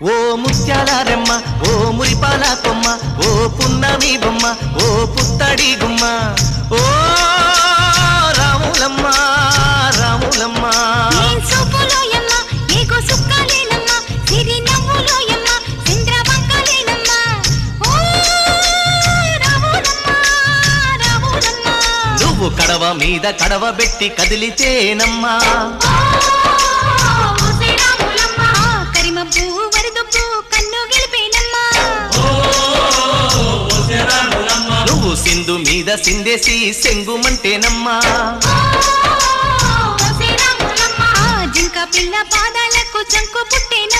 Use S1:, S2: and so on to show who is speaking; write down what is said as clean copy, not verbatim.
S1: ఓ ముత్యాల రెమ్మ ఓ మురిపాల కొమ్మ ఓ పున్నమి బొమ్మ ఓ పుత్తడి గుమ్మ ఓ రాములమ్మ రాములమ్మ నువ్వు కడవ మీద కడవ పెట్టి కదిలితేనమ్మా నువ్వు సింధు మీద సిందేసి సెంగుమంటేనమ్మా
S2: జింక పిల్ల పాదాలకు చంకు పుట్టేన